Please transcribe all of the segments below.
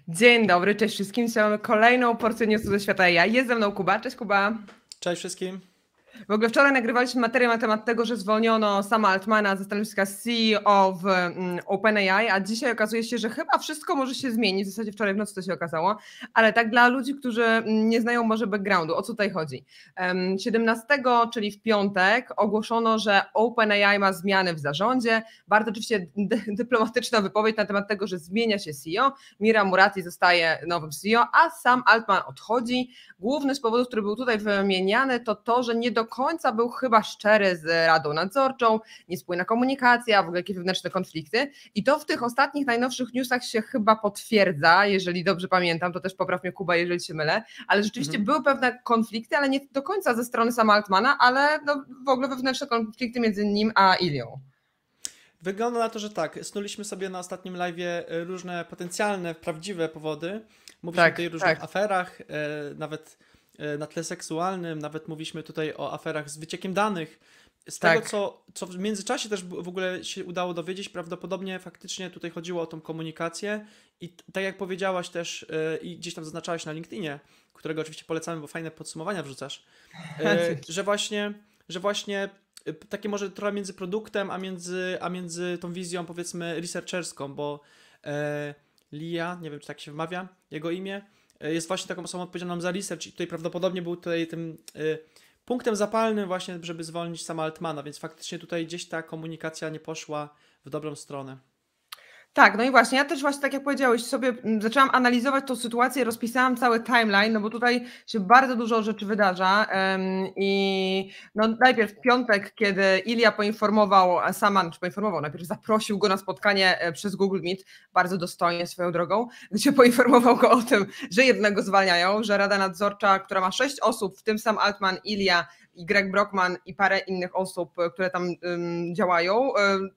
Dzień dobry, cześć wszystkim. Dzisiaj mamy kolejną porcję newsów ze świata AI. Jest ze mną Kuba. Cześć Kuba. Cześć wszystkim. W ogóle wczoraj nagrywaliśmy materiał na temat tego, że zwolniono Sama Altmana ze stanowiska CEO w OpenAI, a dzisiaj okazuje się, że chyba wszystko może się zmienić. W zasadzie wczoraj w nocy to się okazało, ale tak dla ludzi, którzy nie znają może backgroundu, o co tutaj chodzi. 17, czyli w piątek, ogłoszono, że OpenAI ma zmiany w zarządzie. Bardzo oczywiście dyplomatyczna wypowiedź na temat tego, że zmienia się CEO. Mira Murati zostaje nowym CEO, a Sam Altman odchodzi. Główny z powodów, który był tutaj wymieniany, to to, że nie do końca był chyba szczery z Radą Nadzorczą, niespójna komunikacja, w ogóle jakieś wewnętrzne konflikty i to w tych ostatnich, najnowszych newsach się chyba potwierdza, jeżeli dobrze pamiętam, to też popraw mnie Kuba, jeżeli się mylę, ale rzeczywiście były pewne konflikty, ale nie do końca ze strony sama Altmana, ale no w ogóle wewnętrzne konflikty między nim a Ilią. Wygląda na to, że tak. Snuliśmy sobie na ostatnim live'ie różne potencjalne, prawdziwe powody. Mówiliśmy tutaj o różnych aferach, nawet na tle seksualnym, nawet mówiliśmy tutaj o aferach z wyciekiem danych. Z tego, co w międzyczasie też w ogóle się udało dowiedzieć, prawdopodobnie faktycznie tutaj chodziło o tą komunikację i tak jak powiedziałaś też i gdzieś tam zaznaczałaś na LinkedInie, którego oczywiście polecamy, bo fajne podsumowania wrzucasz, że właśnie takie może trochę między produktem, a między tą wizją powiedzmy researcherską, bo Lia, nie wiem czy tak się wymawia, jego imię, jest właśnie taką osobą odpowiedzialną za research i tutaj prawdopodobnie był tutaj tym punktem zapalnym właśnie, żeby zwolnić sama Altmana, więc faktycznie tutaj gdzieś ta komunikacja nie poszła w dobrą stronę. Tak, no i właśnie, ja też właśnie tak jak powiedziałeś, sobie zaczęłam analizować tą sytuację, rozpisałam cały timeline, no bo tutaj się bardzo dużo rzeczy wydarza i no najpierw w piątek, kiedy Ilia poinformował najpierw zaprosił go na spotkanie przez Google Meet, bardzo dostojnie swoją drogą, gdzie poinformował go o tym, że jednego zwalniają, że Rada Nadzorcza, która ma 6 osób, w tym sam Altman, Ilia i Greg Brockman i parę innych osób, które tam działają,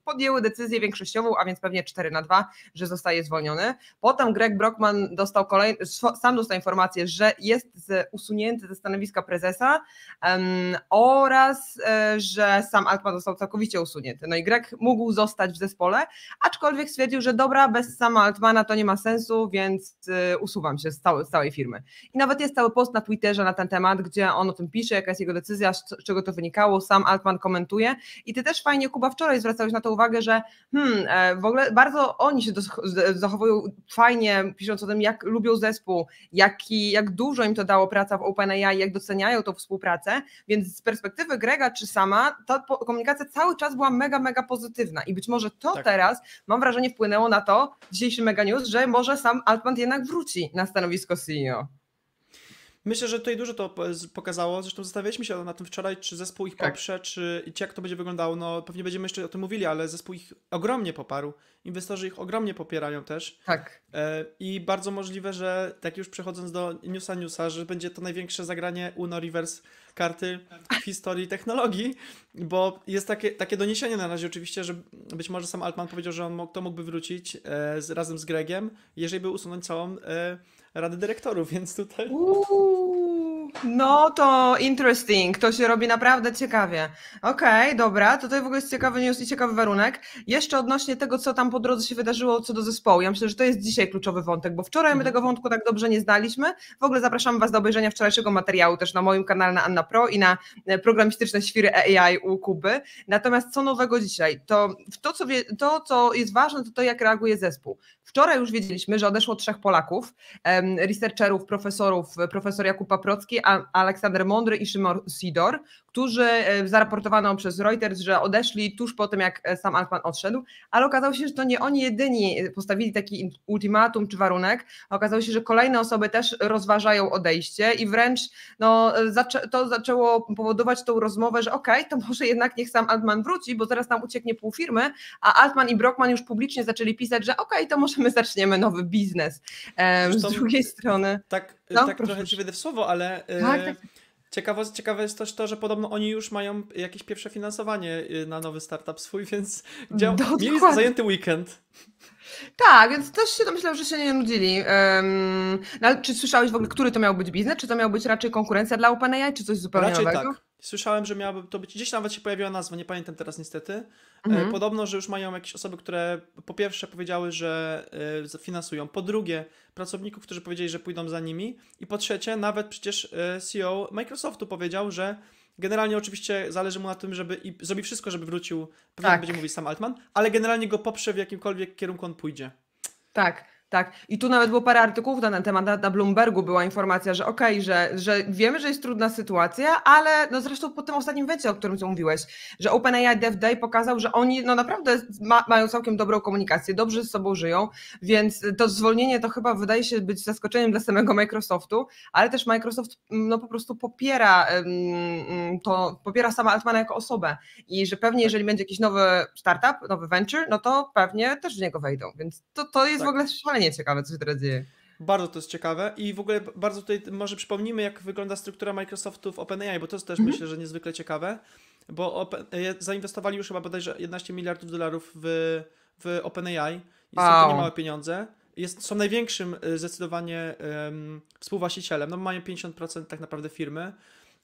podjęły decyzję większościową, a więc pewnie 4-2, że zostaje zwolniony. Potem Greg Brockman sam dostał informację, że jest usunięty ze stanowiska prezesa oraz, że sam Altman został całkowicie usunięty. No i Greg mógł zostać w zespole, aczkolwiek stwierdził, że dobra, bez sama Altmana to nie ma sensu, więc usuwam się z całej firmy. I nawet jest cały post na Twitterze na ten temat, gdzie on o tym pisze, jaka jest jego decyzja, z czego to wynikało, sam Altman komentuje i ty też fajnie, Kuba, wczoraj zwracałeś na to uwagę, że w ogóle bardzo oni się zachowują fajnie, pisząc o tym, jak lubią zespół, jak dużo im to dało praca w OpenAI, jak doceniają tą współpracę, więc z perspektywy Grega czy sama, ta komunikacja cały czas była mega, mega pozytywna i być może to teraz, mam wrażenie, wpłynęło na to, dzisiejszy mega news, że może sam Altman jednak wróci na stanowisko CEO. Myślę, że tutaj dużo to pokazało, zresztą zastanawialiśmy się na tym wczoraj, czy zespół ich poprze, czy jak to będzie wyglądało, no pewnie będziemy jeszcze o tym mówili, ale zespół ich ogromnie poparł, inwestorzy ich ogromnie popierają też. Tak. I bardzo możliwe, że tak już przechodząc do newsa, że będzie to największe zagranie Uno Reverse karty w historii technologii, bo jest takie doniesienie na razie oczywiście, że być może sam Altman powiedział, że to mógłby wrócić razem z Gregiem, jeżeli by usunąć całą Radę Dyrektorów, więc tutaj... No to interesting, to się robi naprawdę ciekawie. Okej, dobra, to tutaj w ogóle jest ciekawy news i ciekawy warunek. Jeszcze odnośnie tego, co tam po drodze się wydarzyło co do zespołu. Ja myślę, że to jest dzisiaj kluczowy wątek, bo wczoraj my tego wątku tak dobrze nie znaliśmy. W ogóle zapraszam Was do obejrzenia wczorajszego materiału też na moim kanale na Anna Pro i na programistyczne świry AI u Kuby. Natomiast co nowego dzisiaj? To, co jest ważne, to jak reaguje zespół. Wczoraj już wiedzieliśmy, że odeszło 3 Polaków, researcherów, profesor Jakub Paprocki, Aleksander Mądry i Szymon Sidor, którzy zaraportowano przez Reuters, że odeszli tuż po tym, jak sam Altman odszedł, ale okazało się, że to nie oni jedyni postawili taki ultimatum czy warunek, okazało się, że kolejne osoby też rozważają odejście i wręcz to zaczęło powodować tą rozmowę, że okej, to może jednak niech sam Altman wróci, bo zaraz nam ucieknie pół firmy, a Altman i Brockman już publicznie zaczęli pisać, że okej, to może my zaczniemy nowy biznes. Z drugiej strony... Tak trochę ci wejdę w słowo, ale... Ciekawe jest też to, że podobno oni już mają jakieś pierwsze finansowanie na nowy startup swój, więc mieli zajęty weekend. Tak, więc też się myślę, że się nie nudzili. Czy słyszałeś w ogóle, który to miał być biznes? Czy to miał być raczej konkurencja dla OpenAI, czy coś zupełnie nowego? Tak. Słyszałem, że miałaby to być, gdzieś nawet się pojawiła nazwa, nie pamiętam teraz niestety. Podobno, że już mają jakieś osoby, które po pierwsze powiedziały, że finansują, po drugie pracowników, którzy powiedzieli, że pójdą za nimi i po trzecie nawet przecież CEO Microsoftu powiedział, że generalnie oczywiście zależy mu na tym, żeby i zrobi wszystko, żeby wrócił, pewnie będzie mówić Sam Altman, ale generalnie go poprze w jakimkolwiek kierunku on pójdzie. Tak. Tak, i tu nawet było parę artykułów na ten temat, na Bloombergu była informacja, że okej, że wiemy, że jest trudna sytuacja, ale no zresztą po tym ostatnim wecie, o którym mówiłeś, że OpenAI Dev Day pokazał, że oni no naprawdę mają całkiem dobrą komunikację, dobrze z sobą żyją, więc to zwolnienie to chyba wydaje się być zaskoczeniem dla samego Microsoftu, ale też Microsoft no po prostu popiera sama Altmana jako osobę i że pewnie jeżeli będzie jakiś nowy startup, nowy venture, no to pewnie też w niego wejdą, więc to jest w ogóle szalenie ciekawe, co się teraz dzieje. Bardzo to jest ciekawe i w ogóle bardzo tutaj może przypomnijmy, jak wygląda struktura Microsoftu w OpenAI, bo to jest też myślę, że niezwykle ciekawe, bo zainwestowali już chyba bodajże 11 miliardów dolarów w OpenAI. To nie małe pieniądze. Są największym zdecydowanie współwłaścicielem, no mają 50% tak naprawdę firmy.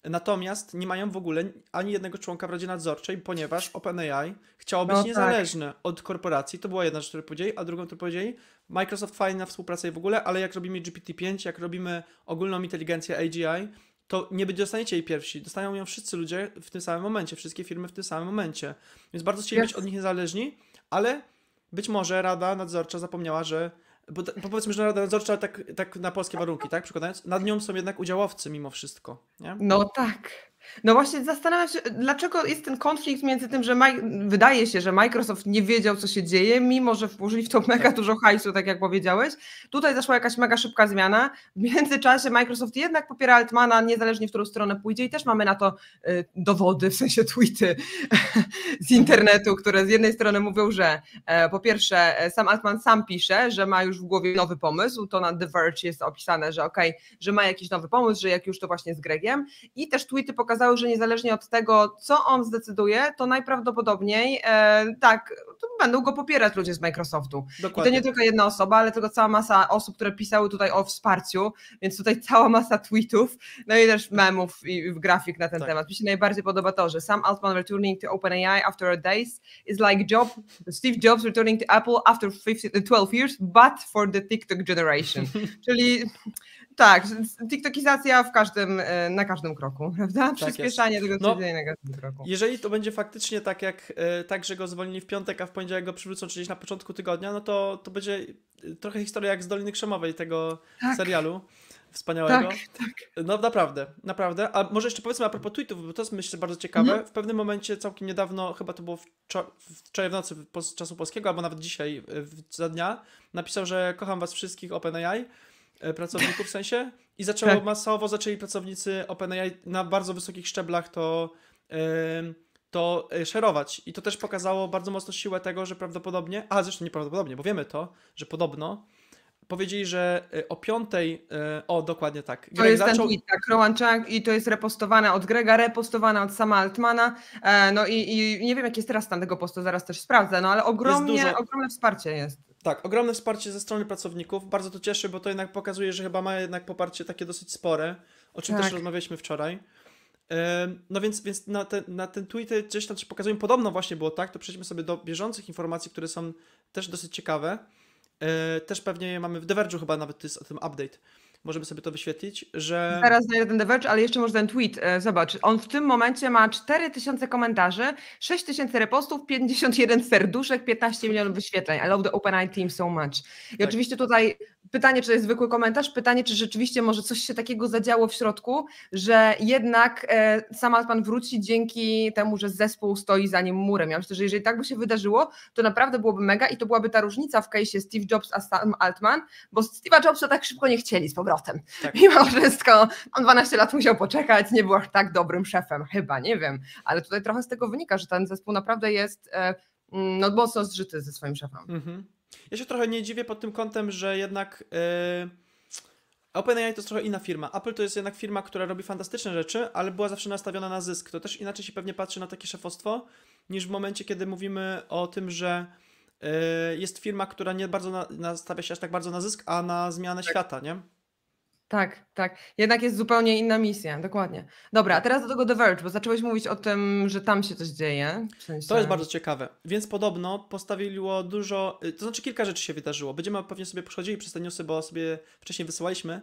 Natomiast nie mają w ogóle ani jednego członka w Radzie Nadzorczej, ponieważ OpenAI chciało być niezależne od korporacji. To była jedna rzecz, którą powiedzieli, a drugą, którą powiedzieli, Microsoft fajna współpraca i w ogóle, ale jak robimy GPT-5, jak robimy ogólną inteligencję AGI, to nie dostaniecie jej pierwsi. Dostają ją wszyscy ludzie w tym samym momencie, wszystkie firmy w tym samym momencie. Więc bardzo chcieli być od nich niezależni, ale być może Rada Nadzorcza zapomniała, że bo powiedzmy, że Rada Nadzorcza tak na polskie warunki, tak? Przykładając, nad nią są jednak udziałowcy mimo wszystko, nie? No tak. No właśnie zastanawiam się, dlaczego jest ten konflikt między tym, że wydaje się, że Microsoft nie wiedział, co się dzieje, mimo że włożyli w to mega dużo hajsu, tak jak powiedziałeś. Tutaj zaszła jakaś mega szybka zmiana. W międzyczasie Microsoft jednak popiera Altmana, niezależnie w którą stronę pójdzie i też mamy na to dowody, w sensie tweety z internetu, które z jednej strony mówią, że po pierwsze sam Altman sam pisze, że ma już w głowie nowy pomysł, to na The Verge jest opisane, że że ma jakiś nowy pomysł, że jak już to właśnie z Gregiem i też tweety pokazały, że niezależnie od tego, co on zdecyduje, to najprawdopodobniej to będą go popierać ludzie z Microsoftu. Dokładnie. I to nie tylko jedna osoba, ale tylko cała masa osób, które pisały tutaj o wsparciu, więc tutaj cała masa tweetów, no i też memów i grafik na ten temat. Mi się najbardziej podoba to, że Sam Altman returning to OpenAI after a days is like Steve Jobs returning to Apple after 12 years, but for the TikTok generation. Czyli tak, TikTokizacja na każdym kroku, prawda? Przyspieszanie tego, co dzieje na każdym kroku. Jeżeli to będzie faktycznie tak, że go zwolnili w piątek, a w poniedziałek go przywrócą, czyli na początku tygodnia, no to będzie trochę historia jak z Doliny Krzemowej, tego serialu wspaniałego. Tak. No naprawdę. A może jeszcze powiedzmy a propos tweetów, bo to jest myślę bardzo ciekawe. W pewnym momencie, całkiem niedawno, chyba to było wczoraj w nocy czasu polskiego, albo nawet dzisiaj za dnia, napisał, że kocham was wszystkich OpenAI, pracowników w sensie i masowo zaczęli pracownicy OpenAI na bardzo wysokich szczeblach to szerować i to też pokazało bardzo mocno siłę tego, że prawdopodobnie, zresztą nieprawdopodobnie, bo wiemy to, że podobno powiedzieli, że o 5:00, dokładnie tak. To jest ten tweet, tak, Rowan Chang i to jest repostowane od Grega, repostowane od sama Altmana, no i nie wiem jaki jest teraz stan tego postu, zaraz też sprawdzę, no ale ogromne wsparcie jest. Tak, ogromne wsparcie ze strony pracowników, bardzo to cieszy, bo to jednak pokazuje, że chyba ma jednak poparcie takie dosyć spore, o czym też rozmawialiśmy wczoraj. No więc na ten tweety gdzieś tam coś pokazują, podobno właśnie było tak, to przejdźmy sobie do bieżących informacji, które są też dosyć ciekawe. Też pewnie mamy w The Verge'u chyba nawet jest o tym update. Możemy sobie to wyświetlić, że... Teraz znajdę ten The Verge, ale jeszcze może ten tweet. Zobacz, on w tym momencie ma 4000 komentarzy, 6000 repostów, 51 serduszek, 15 milionów wyświetleń. I love the OpenAI team so much. I oczywiście tutaj pytanie, czy to jest zwykły komentarz, pytanie, czy rzeczywiście może coś się takiego zadziało w środku, że jednak sam Altman wróci dzięki temu, że zespół stoi za nim murem. Ja myślę, że jeżeli tak by się wydarzyło, to naprawdę byłoby mega i to byłaby ta różnica w case'ie Steve Jobs a Sam Altman, bo Steve'a Jobsa tak szybko nie chcieli z powrotem. Tak. Mimo wszystko, on 12 lat musiał poczekać, nie był aż tak dobrym szefem, chyba, nie wiem, ale tutaj trochę z tego wynika, że ten zespół naprawdę jest mocno zżyty ze swoim szefem. Ja się trochę nie dziwię pod tym kątem, że jednak OpenAI to jest trochę inna firma. Apple to jest jednak firma, która robi fantastyczne rzeczy, ale była zawsze nastawiona na zysk. To też inaczej się pewnie patrzy na takie szefostwo, niż w momencie, kiedy mówimy o tym, że jest firma, która nie bardzo nastawia się aż tak bardzo na zysk, a na zmianę świata, nie? Tak, tak. Jednak jest zupełnie inna misja, dokładnie. Dobra, a teraz do tego The Verge, bo zacząłeś mówić o tym, że tam się coś dzieje. W sensie... To jest bardzo ciekawe. Więc podobno postawiło dużo, to znaczy kilka rzeczy się wydarzyło. Będziemy pewnie sobie przechodzili przez te newsy, bo sobie wcześniej wysyłaliśmy.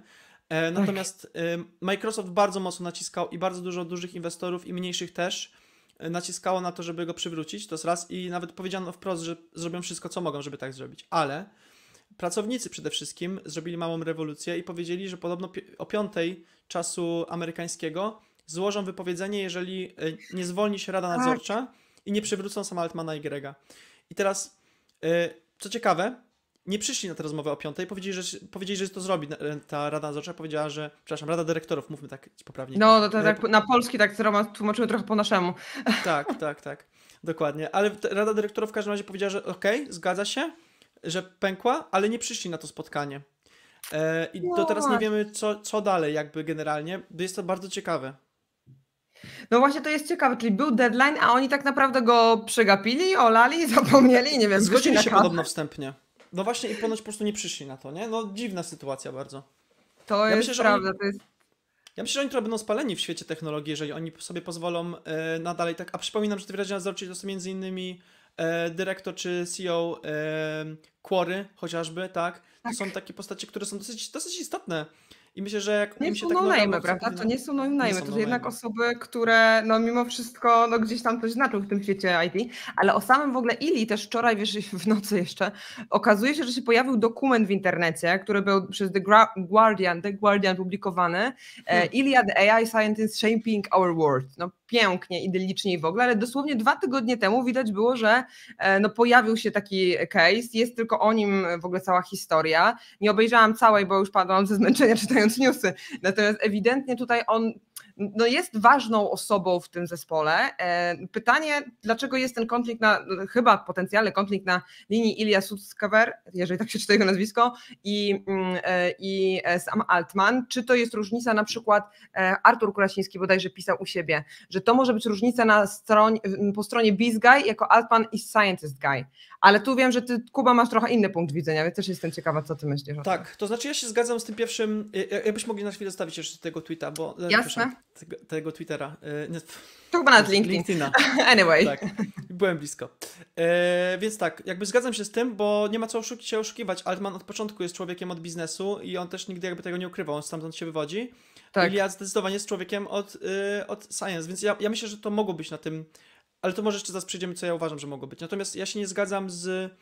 Natomiast Microsoft bardzo mocno naciskał i bardzo dużo dużych inwestorów i mniejszych też naciskało na to, żeby go przywrócić. To jest raz i nawet powiedziano wprost, że zrobią wszystko, co mogą, żeby tak zrobić. Ale pracownicy przede wszystkim zrobili małą rewolucję i powiedzieli, że podobno o 5 czasu amerykańskiego złożą wypowiedzenie, jeżeli nie zwolni się Rada Nadzorcza i nie przywrócą Sama Altmana i Grega. I teraz, co ciekawe, nie przyszli na tę rozmowę o 5, powiedzieli, że to zrobi ta Rada Nadzorcza, powiedziała, że, przepraszam, Rada Dyrektorów, mówmy tak poprawnie. No, to tak na polski tak tłumaczyły trochę po naszemu. Tak, dokładnie. Ale Rada Dyrektorów w każdym razie powiedziała, że okej, zgadza się, że pękła, ale nie przyszli na to spotkanie. I do teraz nie wiemy, co dalej jakby generalnie. Jest to bardzo ciekawe. No właśnie to jest ciekawe, czyli był deadline, a oni tak naprawdę go przegapili, olali, zapomnieli, nie wiem. Zgodzili się podobno wstępnie. No właśnie i ponoć po prostu nie przyszli na to, nie? No dziwna sytuacja bardzo. To jest prawda. Ja myślę, że oni trochę będą spaleni w świecie technologii, jeżeli oni sobie pozwolą nadal tak. A przypominam, że te wyraźnie nadzorcze to są między innymi dyrektor czy CEO Quory chociażby, tak? To są takie postacie, które są dosyć istotne. I myślę, że jak nie im się są tak no-name'y, prawda? To nie są no-name'y, to są jednak osoby, które no mimo wszystko no gdzieś tam coś znaczą w tym świecie IT, ale o samym w ogóle Ili też wczoraj, wiesz, w nocy jeszcze, okazuje się, że się pojawił dokument w internecie, który był przez The Guardian publikowany. Ili the AI Scientist Shaping Our World. No pięknie, idyllicznie i w ogóle, ale dosłownie 2 tygodnie temu widać było, że no pojawił się taki case, jest tylko o nim w ogóle cała historia. Nie obejrzałam całej, bo już padłam ze zmęczenia czytając newsy, natomiast ewidentnie tutaj on no jest ważną osobą w tym zespole. Pytanie, dlaczego jest ten konflikt chyba potencjalny konflikt na linii Ilya Sutskever, jeżeli tak się czyta jego nazwisko, i Sam Altman, czy to jest różnica, na przykład Artur Kurasiński bodajże pisał u siebie, że to może być różnica po stronie Biz Guy jako Altman i Scientist Guy. Ale tu wiem, że ty, Kuba, masz trochę inny punkt widzenia, więc też jestem ciekawa, co ty myślisz. Tak, to znaczy ja się zgadzam z tym pierwszym, jakbyś mogli na chwilę zostawić jeszcze tego tweeta, bo... Jasne. Tego Twittera. To chyba nawet LinkedIna. Anyway. Tak, byłem blisko. Więc tak, jakby zgadzam się z tym, bo nie ma co się oszukiwać. Altman od początku jest człowiekiem od biznesu i on też nigdy jakby tego nie ukrywał, on stamtąd się wywodzi. Tak. Ilya zdecydowanie jest człowiekiem od science, więc ja myślę, że to mogło być na tym, ale to może jeszcze zaraz przejdziemy, co ja uważam, że mogło być. Natomiast ja się nie zgadzam z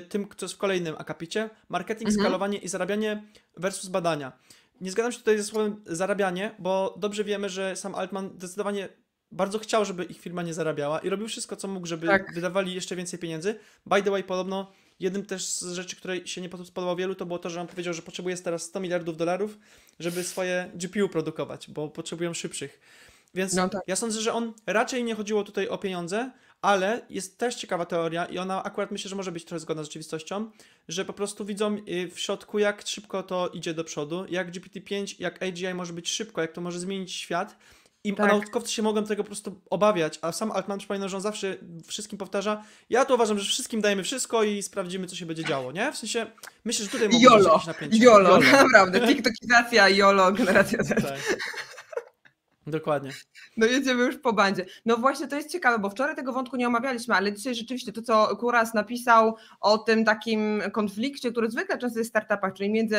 tym, co jest w kolejnym akapicie. Marketing, skalowanie i zarabianie versus badania. Nie zgadzam się tutaj ze słowem zarabianie, bo dobrze wiemy, że sam Altman zdecydowanie bardzo chciał, żeby ich firma nie zarabiała i robił wszystko, co mógł, żeby wydawali jeszcze więcej pieniędzy. By the way, podobno jednym też z rzeczy, której się nie podobało wielu, to było to, że on powiedział, że potrzebuje teraz 100 miliardów dolarów, żeby swoje GPU produkować, bo potrzebują szybszych. Więc ja sądzę, że on raczej nie chodziło tutaj o pieniądze, ale jest też ciekawa teoria i ona akurat myślę, że może być trochę zgodna z rzeczywistością, że po prostu widzą w środku, jak szybko to idzie do przodu, jak GPT-5, jak AGI może być szybko, jak to może zmienić świat. I naukowcy się mogą tego po prostu obawiać, a sam Altman przypomina, że on zawsze wszystkim powtarza, ja to uważam, że wszystkim dajemy wszystko i sprawdzimy, co się będzie działo, nie? W sensie, myślę, że tutaj mogą być jakieś napięcie. YOLO, naprawdę, TikTokizacja, YOLO, generacja Z. Tak. Dokładnie. No jedziemy już po bandzie. No właśnie to jest ciekawe, bo wczoraj tego wątku nie omawialiśmy, ale dzisiaj rzeczywiście to, co Kuras napisał o tym takim konflikcie, który zwykle często jest w startupach, czyli między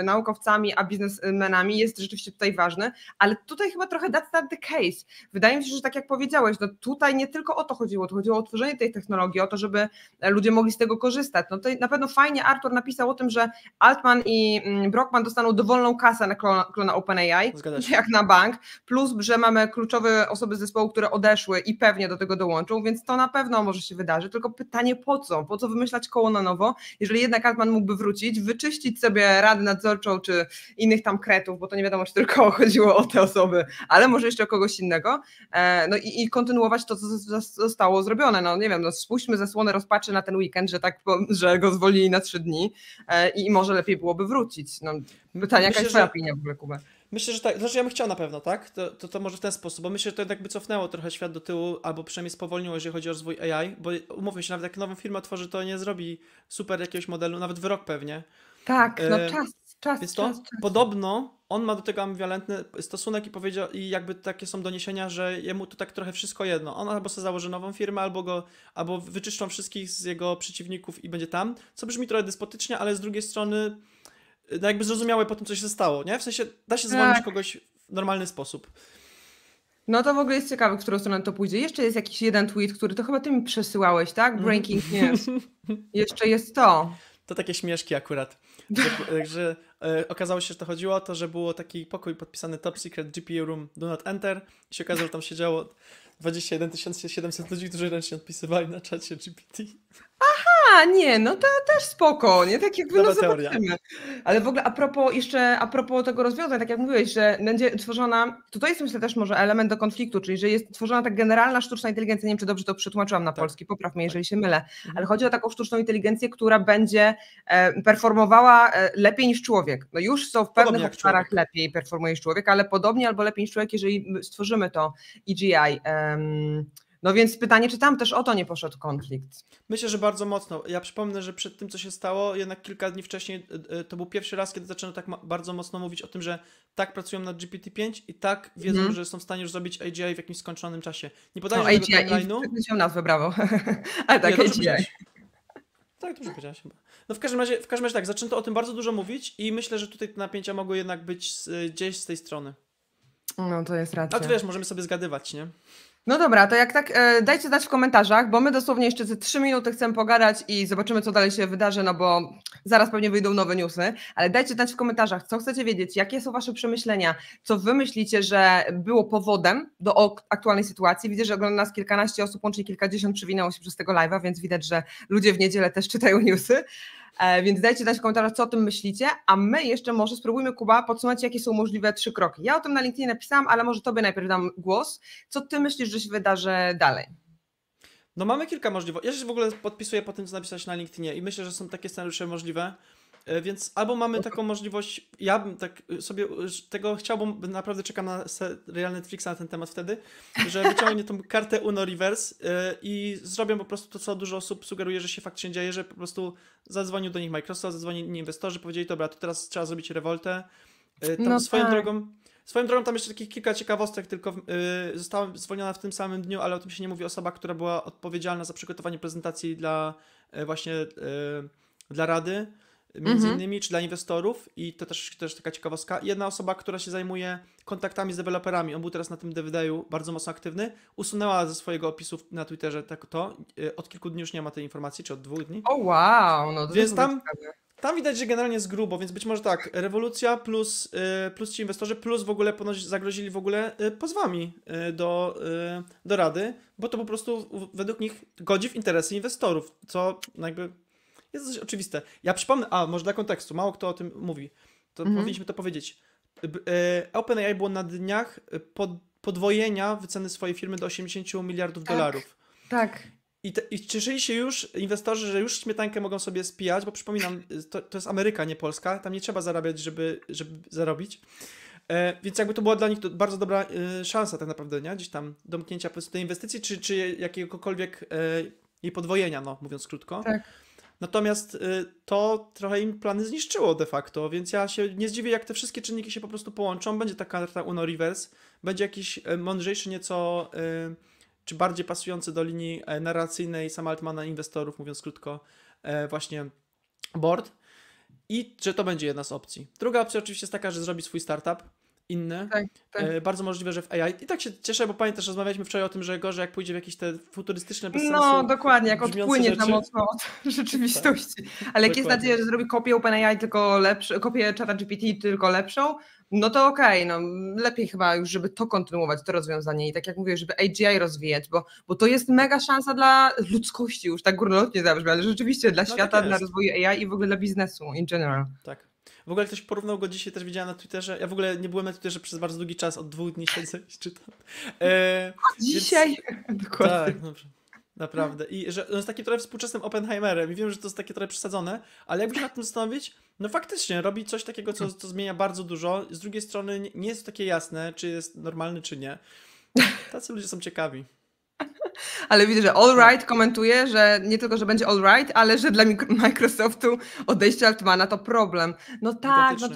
naukowcami a biznesmenami, jest rzeczywiście tutaj ważny, ale tutaj chyba trochę that's not the case. Wydaje mi się, że tak jak powiedziałeś, no tutaj nie tylko o to chodziło o tworzenie tej technologii, o to, żeby ludzie mogli z tego korzystać. No to na pewno fajnie Artur napisał o tym, że Altman i Brockman dostaną dowolną kasę na klona OpenAI, jak na bank, plus, że mamy kluczowe osoby z zespołu, które odeszły i pewnie do tego dołączą, więc to na pewno może się wydarzyć, tylko pytanie po co? Po co wymyślać koło na nowo, jeżeli jednak Altman mógłby wrócić, wyczyścić sobie radę nadzorczą czy innych tam kretów, bo to nie wiadomo, czy tylko chodziło o te osoby, ale może jeszcze o kogoś innego, no i kontynuować to, co zostało zrobione. No nie wiem, no spuśćmy zasłonę rozpaczy na ten weekend, że go zwolnili na 3 dni i może lepiej byłoby wrócić. No, pytanie, jaka jest twoja opinia w ogóle, Kuba? Myślę, że tak. Znaczy ja bym chciał na pewno, tak? To może w ten sposób, bo myślę, że to jakby cofnęło trochę świat do tyłu, albo przynajmniej spowolniło, jeżeli chodzi o rozwój AI, bo umówmy się, nawet jak nową firmę tworzy, to nie zrobi super jakiegoś modelu, nawet w rok pewnie. Tak, no czas, Więc czas, to czas. podobno on ma do tego ambiwalentny stosunek i powiedział, i jakby takie są doniesienia, że jemu to tak trochę wszystko jedno. On albo sobie założy nową firmę, albo wyczyszczą wszystkich z jego przeciwników i będzie tam. Co brzmi trochę despotycznie, ale z drugiej strony no jakby zrozumiałe po tym, co się stało, nie? W sensie da się zwolnić Tak. kogoś w normalny sposób. No to w ogóle jest ciekawe, w którą stronę to pójdzie. Jeszcze jest jakiś jeden tweet, który to chyba ty mi przesyłałeś, tak? Breaking news. Jeszcze jest to. To takie śmieszki akurat. Że okazało się, że to chodziło o to, że było taki pokój podpisany Top Secret GPU Room Do Not Enter i się okazało, że tam siedziało 21 700 ludzi, którzy ręcznie odpisywali na czacie GPT. A, nie, no to też spoko, nie? Tak jakby, Nowa no teoria. zobaczymy. Ale w ogóle a propos tego rozwiązań, tak jak mówiłeś, że będzie tworzona, to jest myślę też może element do konfliktu, czyli że jest tworzona tak generalna sztuczna inteligencja, nie wiem czy dobrze to przetłumaczyłam na polski, popraw mnie, jeżeli się mylę, ale chodzi o taką sztuczną inteligencję, która będzie performowała lepiej niż człowiek. No już są w pewnych obszarach lepiej performuje niż człowiek, ale podobnie albo lepiej niż człowiek, jeżeli stworzymy to EGI. No więc pytanie, czy tam też o to nie poszedł konflikt? Myślę, że bardzo mocno. Ja przypomnę, że przed tym, co się stało, jednak kilka dni wcześniej, to był pierwszy raz, kiedy zaczęto tak bardzo mocno mówić o tym, że tak pracują nad GPT-5 i tak wiedzą, że są w stanie już zrobić AGI w jakimś skończonym czasie. Nie podaję żadnego timeline'u. No, nazwę, brawo. Ale tak, nie, AGI. Tak, dobrze powiedziałaś chyba. No w każdym razie tak, zaczęto o tym bardzo dużo mówić i myślę, że tutaj te napięcia mogły jednak być gdzieś z tej strony. No to jest racja. A tu wiesz, możemy sobie zgadywać, nie? No dobra, to jak tak, dajcie znać w komentarzach, bo my dosłownie jeszcze ze 3 minuty chcemy pogadać i zobaczymy, co dalej się wydarzy, no bo zaraz pewnie wyjdą nowe newsy, ale dajcie znać w komentarzach, co chcecie wiedzieć, jakie są wasze przemyślenia, co wy myślicie, że było powodem do aktualnej sytuacji. Widzę, że ogląda nas kilkanaście osób, łącznie kilkadziesiąt przywinęło się przez tego live'a, więc widać, że ludzie w niedzielę też czytają newsy. Więc dajcie znać w komentarzach, co o tym myślicie, a my jeszcze może spróbujmy, Kuba, podsumować, jakie są możliwe 3 kroki. Ja o tym na LinkedInie napisałam, ale może tobie najpierw dam głos. Co ty myślisz, że się wydarzy dalej? No mamy kilka możliwości. Ja się w ogóle podpisuję po tym, co napisałeś na LinkedInie i myślę, że są takie scenariusze możliwe. Więc albo mamy taką możliwość, ja bym tak sobie tego chciałbym, naprawdę czekam na serial Netflixa na ten temat wtedy, że wyciągnie tą kartę Uno Reverse i zrobią po prostu to, co dużo osób sugeruje, że się faktycznie dzieje, że po prostu zadzwonił do nich Microsoft, zadzwonili inwestorzy, powiedzieli, dobra, to teraz trzeba zrobić rewoltę. No Swoją tak. drogą tam jeszcze takich kilka ciekawostek, tylko została zwolniona w tym samym dniu, ale o tym się nie mówi, osoba, która była odpowiedzialna za przygotowanie prezentacji dla właśnie dla Rady, między innymi, czy dla inwestorów i to też taka ciekawostka. Jedna osoba, która się zajmuje kontaktami z deweloperami, on był teraz na tym DVD-u bardzo mocno aktywny, usunęła ze swojego opisu na Twitterze od kilku dni już nie ma tej informacji, czy od 2 dni. O wow, no to Więc tam widać, że generalnie jest grubo, więc być może tak, rewolucja plus ci inwestorzy, plus w ogóle ponoć zagrozili w ogóle pozwami do Rady, bo to po prostu według nich godzi w interesy inwestorów, co jakby jest dość oczywiste. Ja przypomnę, może dla kontekstu, mało kto o tym mówi, to powinniśmy to powiedzieć. OpenAI było na dniach podwojenia wyceny swojej firmy do 80 miliardów dolarów. Tak. I cieszyli się już inwestorzy, że już śmietankę mogą sobie spijać, bo przypominam, to jest Ameryka, nie Polska, tam nie trzeba zarabiać, żeby zarobić. Więc jakby to była dla nich bardzo dobra szansa tak naprawdę, nie? Gdzieś tam domknięcia po prostu tej inwestycji, czy jakiegokolwiek jej podwojenia, no mówiąc krótko. Tak. Natomiast to trochę im plany zniszczyło de facto, więc ja się nie zdziwię, jak te wszystkie czynniki się po prostu połączą. Będzie ta karta Uno Reverse, będzie jakiś mądrzejszy nieco, czy bardziej pasujący do linii narracyjnej Sama Altmana inwestorów, mówiąc krótko, właśnie board. I że to będzie jedna z opcji. Druga opcja oczywiście jest taka, że zrobi swój startup, inny. Tak. Bardzo możliwe, że w AI. I tak się cieszę, bo pamiętasz, rozmawialiśmy wczoraj o tym, że gorzej jak pójdzie w jakieś te futurystyczne, bez sensu. No dokładnie, jak odpłynie za rzeczy. mocno od rzeczywistości. Ale jak jest nadzieja, że zrobi kopię OpenAI tylko lepszą, kopię ChatGPT tylko lepszą, no to okej, no lepiej chyba już, żeby to kontynuować, to rozwiązanie i tak jak mówię, żeby AGI rozwijać, bo to jest mega szansa dla ludzkości, już tak górnolotnie zabrzmi, ale rzeczywiście dla świata, tak dla rozwoju AI i w ogóle dla biznesu in general. Tak. W ogóle ktoś porównał go dzisiaj, też widziałem na Twitterze. Ja w ogóle nie byłem na Twitterze przez bardzo długi czas, od 2 dni siedzę i czytam. Dzisiaj? Dokładnie. Tak, dobrze. Naprawdę. I że on jest takim trochę współczesnym Oppenheimerem i wiem, że to jest takie trochę przesadzone, ale jakby się nad tym zastanowić, no faktycznie robi coś takiego, co zmienia bardzo dużo. Z drugiej strony nie jest to takie jasne, czy jest normalny, czy nie. Tacy ludzie są ciekawi. Ale widzę, że All Right komentuje, że nie tylko, że będzie All Right, ale że dla Microsoftu odejście Altmana to problem. No tak, no to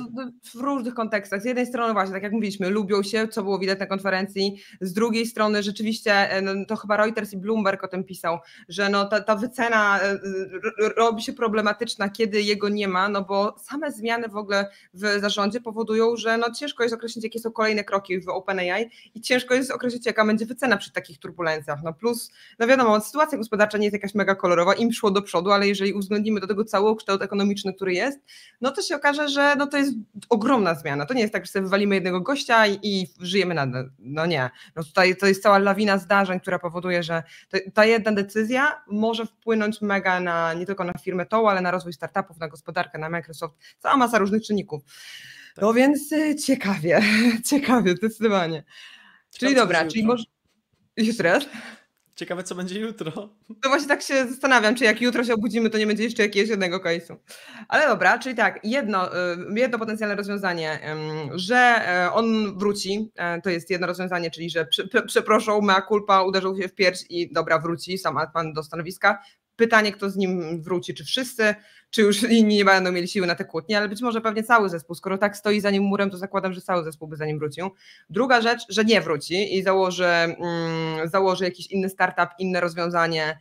w różnych kontekstach. Z jednej strony właśnie, tak jak mówiliśmy, lubią się, co było widać na konferencji, z drugiej strony rzeczywiście, no, to chyba Reuters i Bloomberg o tym pisał, że no ta wycena robi się problematyczna, kiedy jego nie ma, no bo same zmiany w ogóle w zarządzie powodują, że no ciężko jest określić, jakie są kolejne kroki w OpenAI i ciężko jest określić, jaka będzie wycena przy takich turbulencjach. No plus, no wiadomo, sytuacja gospodarcza nie jest jakaś mega kolorowa, im szło do przodu, ale jeżeli uwzględnimy do tego cały kształt ekonomiczny, który jest, no to się okaże, że no to jest ogromna zmiana. To nie jest tak, że sobie wywalimy jednego gościa i żyjemy nadal. No nie. No tutaj to jest cała lawina zdarzeń, która powoduje, że ta jedna decyzja może wpłynąć mega na, nie tylko na firmę tą, ale na rozwój startupów, na gospodarkę, na Microsoft, cała masa różnych czynników. No więc ciekawie, zdecydowanie. Czyli dobra, czyli może... Jeszcze raz? Ciekawe, co będzie jutro. To właśnie tak się zastanawiam, czy jak jutro się obudzimy, to nie będzie jeszcze jakiegoś jednego case'u. Ale dobra, czyli tak, jedno potencjalne rozwiązanie, że on wróci, to jest jedno rozwiązanie, czyli że przeproszą, mea culpa, uderzą się w pierś i dobra, wróci sam Altman do stanowiska. Pytanie, kto z nim wróci, czy wszyscy, czy już inni nie będą mieli siły na te kłótnie, ale być może pewnie cały zespół. Skoro tak stoi za nim murem, to zakładam, że cały zespół by za nim wrócił. Druga rzecz, że nie wróci i założy jakiś inny startup, inne rozwiązanie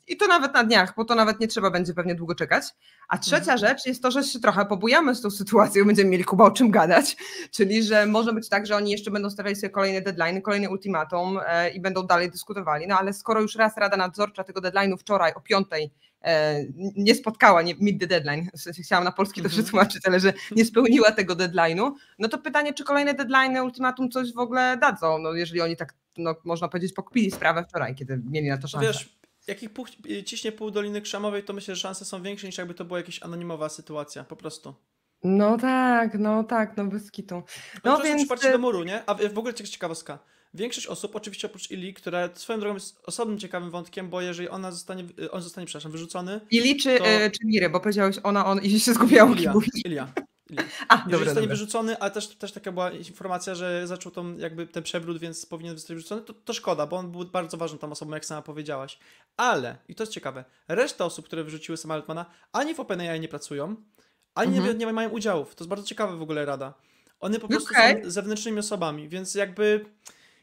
i to nawet na dniach, bo to nawet nie trzeba będzie pewnie długo czekać. A trzecia rzecz jest to, że się trochę pobujamy z tą sytuacją, będziemy mieli Kuba o czym gadać, czyli że może być tak, że oni jeszcze będą stawiali sobie kolejne deadline, kolejne ultimatum i będą dalej dyskutowali, no ale skoro już raz Rada Nadzorcza tego deadline'u wczoraj o 5:00 nie spotkała, nie meet the deadline, w sensie chciałam na polski to przetłumaczyć, ale że nie spełniła tego deadline'u, no to pytanie, czy kolejne deadline'y, ultimatum coś w ogóle dadzą, no jeżeli oni tak, no można powiedzieć, pokpili sprawę wczoraj, kiedy mieli na to szansę. Wiesz, jak ich ciśnie pół Doliny Krzemowej, to myślę, że szanse są większe niż jakby to była jakaś anonimowa sytuacja, po prostu. No tak, no bez kitu. No to więc... przyparcie do muru, nie? A w ogóle ciekawostka. Większość osób, oczywiście oprócz Ili, która swoją drogą jest osobnym ciekawym wątkiem, bo jeżeli on zostanie, wyrzucony... Ili czy Miry, bo powiedziałeś on i się zgubiłam. Ilia. A, jeżeli zostanie wyrzucony, ale też taka była informacja, że zaczął ten przewrót, więc powinien zostać wyrzucony, to szkoda, bo on był bardzo ważną tam osobą, jak sama powiedziałaś. Ale, i to jest ciekawe, reszta osób, które wyrzuciły Sama Altmana, ani w OpenAI nie pracują, ani nie mają udziałów. To jest bardzo ciekawe w ogóle rada. One po prostu są zewnętrznymi osobami, więc jakby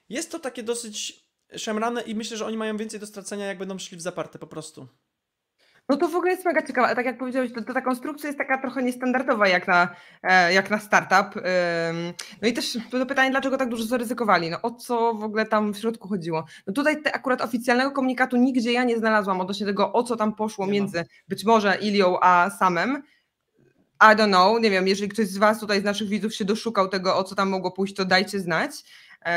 jest to takie dosyć szemrane i myślę, że oni mają więcej do stracenia, jak będą szli w zaparte po prostu. No to w ogóle jest mega ciekawe. Tak jak powiedziałeś, to ta konstrukcja jest taka trochę niestandardowa jak na startup. No i też to pytanie, dlaczego tak dużo zaryzykowali? No o co w ogóle tam w środku chodziło? No tutaj akurat oficjalnego komunikatu nigdzie ja nie znalazłam odnośnie tego, o co tam poszło między być może Ilią a Samem. I don't know, nie wiem, jeżeli ktoś z was tutaj z naszych widzów się doszukał tego, o co tam mogło pójść, to dajcie znać.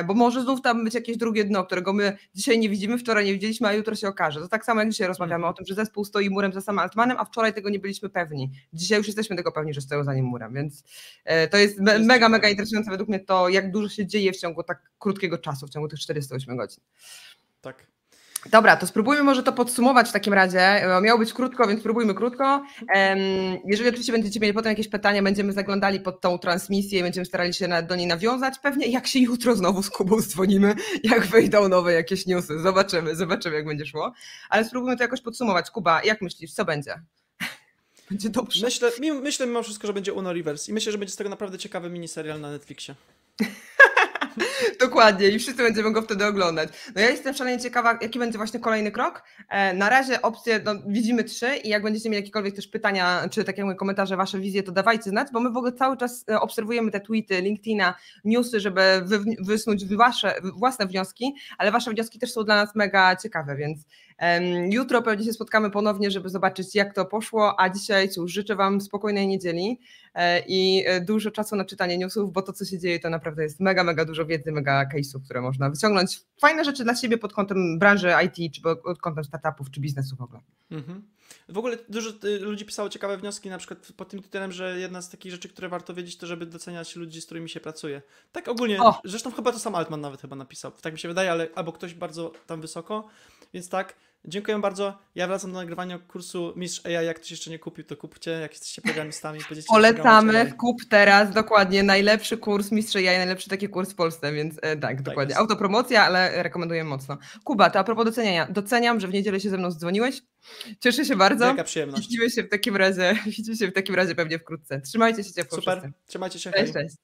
Bo może znów tam być jakieś drugie dno, którego my dzisiaj nie widzimy, wczoraj nie widzieliśmy, a jutro się okaże. To tak samo jak dzisiaj rozmawiamy o tym, że zespół stoi murem za Samem Altmanem, a wczoraj tego nie byliśmy pewni. Dzisiaj już jesteśmy tego pewni, że stoją za nim murem, więc to jest mega interesujące według mnie to, jak dużo się dzieje w ciągu tak krótkiego czasu, w ciągu tych 48 godzin. Tak. Dobra, to spróbujmy może to podsumować w takim razie. Miało być krótko, więc spróbujmy krótko. Jeżeli oczywiście będziecie mieli potem jakieś pytania, będziemy zaglądali pod tą transmisję i będziemy starali się do niej nawiązać. Pewnie jak się jutro znowu z Kubą dzwonimy, jak wejdą nowe jakieś newsy. Zobaczymy jak będzie szło. Ale spróbujmy to jakoś podsumować. Kuba, jak myślisz, co będzie? Będzie dobrze? Myślę mimo wszystko, że będzie Uno Reverse i myślę, że będzie z tego naprawdę ciekawy miniserial na Netflixie. Dokładnie i wszyscy będziemy go wtedy oglądać. No ja jestem szalenie ciekawa, jaki będzie właśnie kolejny krok. Na razie opcje, widzimy 3 i jak będziecie mieli jakiekolwiek też pytania, czy tak jak mówię, komentarze, wasze wizje, to dawajcie znać, bo my w ogóle cały czas obserwujemy te tweety, LinkedIna, newsy, żeby wysnuć wasze własne wnioski, ale wasze wnioski też są dla nas mega ciekawe, więc jutro pewnie się spotkamy ponownie, żeby zobaczyć, jak to poszło, a dzisiaj cóż, życzę wam spokojnej niedzieli i dużo czasu na czytanie newsów, bo to, co się dzieje, to naprawdę jest mega dużo wiedzy, mega case'ów, które można wyciągnąć. Fajne rzeczy dla siebie pod kątem branży IT, czy pod kątem startupów, czy biznesu w ogóle. W ogóle dużo ludzi pisało ciekawe wnioski, na przykład pod tym Twitterem, że jedna z takich rzeczy, które warto wiedzieć, to żeby doceniać ludzi, z którymi się pracuje. Tak ogólnie, zresztą chyba to sam Altman nawet napisał, tak mi się wydaje, ale albo ktoś bardzo tam wysoko, więc tak. Dziękuję bardzo. Ja wracam do nagrywania kursu Mistrz AI. Jak ktoś jeszcze nie kupił, to kupcie. Jak jesteście programistami, będziecie polecamy, kup teraz, dokładnie, najlepszy kurs Mistrz AI, najlepszy taki kurs w Polsce, więc tak, dokładnie. Autopromocja, ale rekomenduję mocno. Kuba, to a propos doceniania. Doceniam, że w niedzielę się ze mną zdzwoniłeś. Cieszę się bardzo. Wielka przyjemność. Widzimy się w takim razie pewnie wkrótce. Trzymajcie się ciepło. Super, wszyscy. trzymajcie się. Cześć, Hej. cześć.